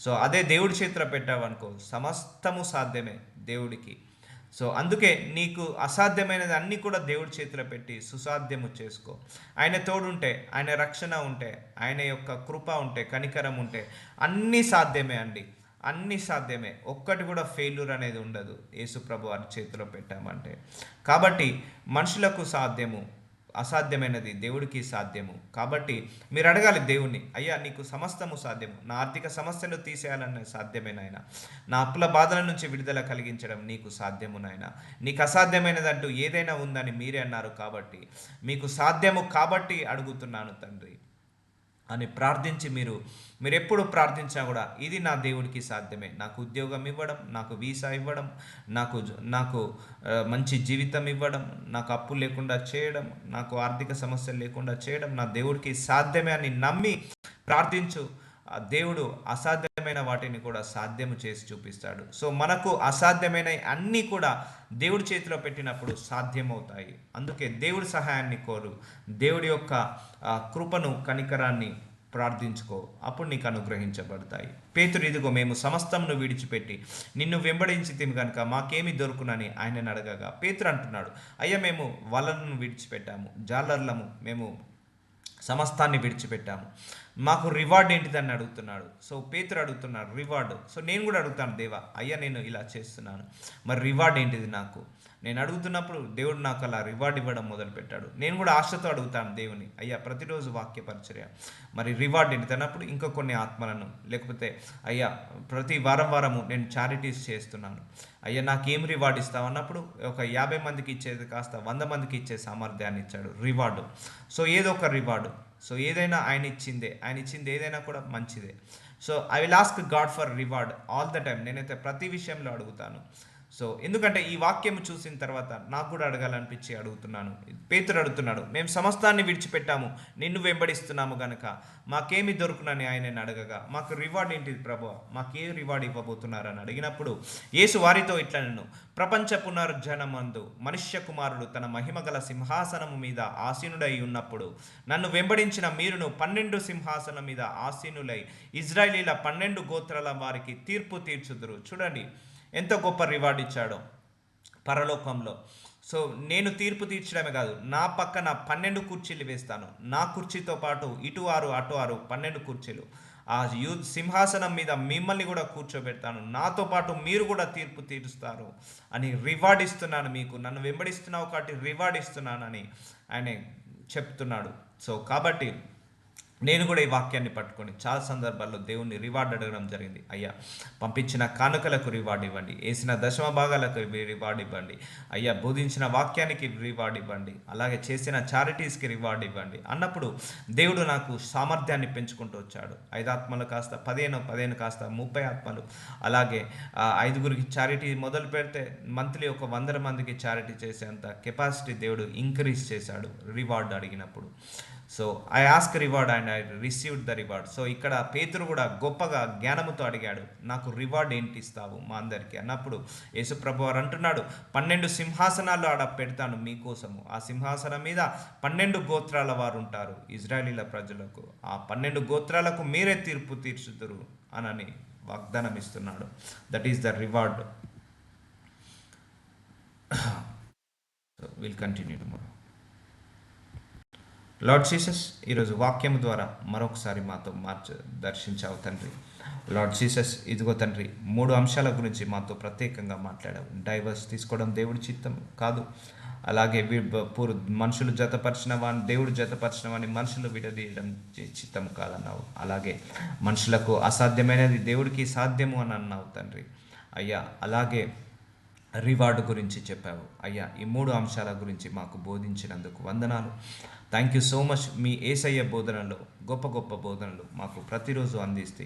సో అదే దేవుడి చేతిలో పెట్టావనుకో సమస్తము సాధ్యమే దేవుడికి. సో అందుకే నీకు అసాధ్యమైనది అన్నీ కూడా దేవుడి చేతిలో పెట్టి సుసాధ్యము చేసుకో. ఆయన తోడుంటే, ఆయన రక్షణ ఉంటే, ఆయన యొక్క కృప ఉంటే, కనికరం ఉంటే అన్నీ సాధ్యమే అండి. అన్నీ సాధ్యమే. ఒక్కటి కూడా ఫెయిల్యూర్ అనేది ఉండదు యేసు ప్రభు వారి చేతిలో పెట్టామంటే. కాబట్టి మనుషులకు సాధ్యము, అసాధ్యమైనది దేవుడికి సాధ్యము. కాబట్టి మీరు అడగాలి దేవుణ్ణి, అయ్యా నీకు సమస్తము సాధ్యము, నా ఆర్థిక సమస్యలు తీసేయాలన్న సాధ్యమే నాయన, నా అప్పుల బాధల నుంచి విడుదల కలిగించడం నీకు సాధ్యము నాయన, నీకు అసాధ్యమైనదంటూ ఏదైనా ఉందని మీరే అన్నారు. కాబట్టి మీకు సాధ్యము కాబట్టి అడుగుతున్నాను తండ్రి అని ప్రార్థించి మీరు ఎప్పుడు ప్రార్థించినా కూడా ఇది నా దేవుడికి సాధ్యమే. నాకు ఉద్యోగం ఇవ్వడం, నాకు వీసా ఇవ్వడం, నాకు మంచి జీవితం ఇవ్వడం, నాకు అప్పు లేకుండా చేయడం, నాకు ఆర్థిక సమస్యలు లేకుండా చేయడం నా దేవుడికి సాధ్యమే అని నమ్మి ప్రార్థించు. ఆ దేవుడు అసాధ్యమైన వాటిని కూడా సాధ్యము చేసి చూపిస్తాడు. సో మనకు అసాధ్యమైన అన్నీ కూడా దేవుడి చేతిలో పెట్టినప్పుడు సాధ్యమవుతాయి. అందుకే దేవుడి సహాయాన్ని కోరు, దేవుడి యొక్క కృపను, కనికరాన్ని ప్రార్థించుకో, అప్పుడు నీకు అనుగ్రహించబడతాయి. పేతురు, ఇదిగో మేము సమస్తమును విడిచిపెట్టి నిన్ను వెంబడించితిమి కనుక మాకేమి దొరుకునని ఆయనను అడగగా పేతురు అంటున్నాడు, అయ్యా మేము వలలను విడిచిపెట్టాము, జాలర్లము, మేము సమస్తాన్ని విడిచిపెట్టాము, మాకు రివార్డ్ ఏంటిదని అడుగుతున్నాడు. సో పేతురు అడుగుతున్నాడు రివార్డు. సో నేను కూడా అడుగుతాను, దేవా అయ్యా నేను ఇలా చేస్తున్నాను, మరి రివార్డ్ ఏంటిది నాకు? నేను అడుగుతున్నప్పుడు దేవుడు నాకు అలా రివార్డ్ ఇవ్వడం మొదలుపెట్టాడు. నేను కూడా ఆశతో అడుగుతాను దేవుని, అయ్యా ప్రతిరోజు వాక్య పరిచర్య, మరి రివార్డ్ ఏంటి అన్నప్పుడు ఇంకా కొన్ని ఆత్మలను, లేకపోతే అయ్యా ప్రతి వారము నేను చారిటీస్ చేస్తున్నాను, అయ్యా నాకేం రివార్డ్ ఇస్తావు అన్నప్పుడు ఒక 50 మందికి ఇచ్చేది కాస్త 100 మందికి ఇచ్చే సామర్థ్యాన్ని ఇచ్చాడు, రివార్డు. సో ఏదో ఒక రివార్డు. సో ఏదైనా ఆయన ఇచ్చింది ఏదైనా కూడా మంచిదే. So I will ask God for reward all the time. నేనైతే ప్రతి విషయంలో అడుగుతాను. సో ఎందుకంటే ఈ వాక్యం చూసిన తర్వాత నాకు కూడా అడగాలనిపించి అడుగుతున్నాను. పేతురు అడుగుతున్నాడు, మేము సమస్తాన్ని విడిచిపెట్టాము, నిన్ను వెంబడిస్తున్నాము గనక మాకేమి దొరుకునని ఆయనని అడగగా, మాకు రివార్డ్ ఏంటిది ప్రభువా, మాకే రివార్డ్ ఇవ్వబోతున్నారని అడిగినప్పుడు యేసు వారితో ఇట్లా, నేను ప్రపంచ పునరుజ్జనమందు మనుష్య కుమారుడు తన మహిమగల సింహాసనము మీద ఆసీనుడై ఉన్నప్పుడు నన్ను వెంబడించిన మీరును 12 సింహాసనం మీద ఆసీనులై ఇజ్రాయేలీల 12 గోత్రాల వారికి తీర్పు తీర్చుదురు. చూడండి ఎంత గొప్ప రివార్డ్ ఇచ్చాడో పరలోకంలో. సో నేను తీర్పు తీర్చడమే కాదు, నా పక్కన 12 కుర్చీలు వేస్తాను, నా కుర్చీతో పాటు ఇటు 6 అటు 6 12 కుర్చీలు, ఆ సింహాసనం మీద మిమ్మల్ని కూడా కూర్చోబెడతాను, నాతో పాటు మీరు కూడా తీర్పు తీరుస్తారు అని రివార్డ్ ఇస్తున్నాను మీకు, నన్ను వెంబడిస్తున్నావు కాబట్టి రివార్డ్ ఇస్తున్నానని ఆయన చెప్తున్నాడు. సో కాబట్టి నేను కూడా ఈ వాక్యాన్ని పట్టుకొని చాలా సందర్భాల్లో దేవుణ్ణి రివార్డ్ అడగడం జరిగింది. అయ్యా పంపించిన కానుకలకు రివార్డ్ ఇవ్వండి, వేసిన దశమ భాగాలకు రివార్డ్ ఇవ్వండి, అయ్యా బోధించిన వాక్యానికి రివార్డ్ ఇవ్వండి, అలాగే చేసిన చారిటీస్కి రివార్డ్ ఇవ్వండి అన్నప్పుడు దేవుడు నాకు సామర్థ్యాన్ని పెంచుకుంటూ వచ్చాడు. 5 ఆత్మలు కాస్త 15 కాస్త 30 ఆత్మలు, అలాగే 5గురికి చారిటీ మొదలు పెడితే మంత్లీ ఒక 100 మందికి చారిటీ చేసేంత కెపాసిటీ దేవుడు ఇంక్రీజ్ చేశాడు రివార్డ్ అడిగినప్పుడు. So I ask reward and I received the reward. So ఇక్కడ పేతురు కూడా గొప్పగా జ్ఞానముతో అడిగాడు, నాకు రివార్డ్ ఏంటి ఇస్తావు మా అందరికీ అన్నప్పుడు యేసుప్రభు వారు అంటున్నాడు, 12 సింహాసనాలు ఆడ పెడతాను మీకోసము, ఆ సింహాసనం మీద 12 గోత్రాల వారు ఉంటారు ఇజ్రాయేలీల ప్రజలకు, ఆ 12 గోత్రాలకు మీరే తీర్పు తీర్చుదురు అని వాగ్దానం ఇస్తున్నాడు. That is the reward. Will continue tomorrow. Lord Jesus, ఈరోజు వాక్యం ద్వారా మరొకసారి మాతో దర్శించావు తండ్రి. లార్డ్ జీసస్, ఇదిగో తండ్రి 3 అంశాల గురించి మాతో ప్రత్యేకంగా మాట్లాడావు. డైవర్స్ తీసుకోవడం దేవుడి చిత్తం కాదు, అలాగే మనుషులు జతపరిచిన వాడిని దేవుడు జతపరిచిన వాడిని మనుషులు విడదీయడం చిత్తం కాదన్నావు. అలాగే మనుషులకు అసాధ్యమైనది దేవుడికి సాధ్యము అని అన్నావు తండ్రి. అయ్యా అలాగే రివార్డు గురించి చెప్పావు. అయ్యా ఈ 3 అంశాల గురించి మాకు బోధించినందుకు వందనాలు. Thank you so much. మీ యేసయ్య బోధనలో గొప్ప గొప్ప బోధనలు మాకు ప్రతిరోజు అందిస్తే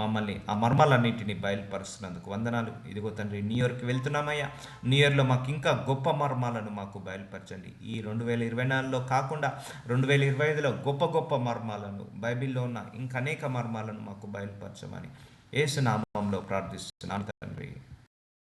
మమ్మల్ని ఆ మర్మాలన్నింటినీ బయలుపరుస్తున్నందుకు వందనాలు. ఇదిగో తండ్రి న్యూ ఇయర్కి వెళ్తున్నామయ్యా, న్యూ ఇయర్లో మాకు ఇంకా గొప్ప మర్మాలను మాకు బయలుపరచండి. ఈ 2024లో కాకుండా 2025లో గొప్ప గొప్ప మర్మాలను, బైబిల్లో ఉన్న ఇంకా అనేక మర్మాలను మాకు బయలుపరచమని యేసు నామములో ప్రార్థిస్తున్నాను తండ్రి.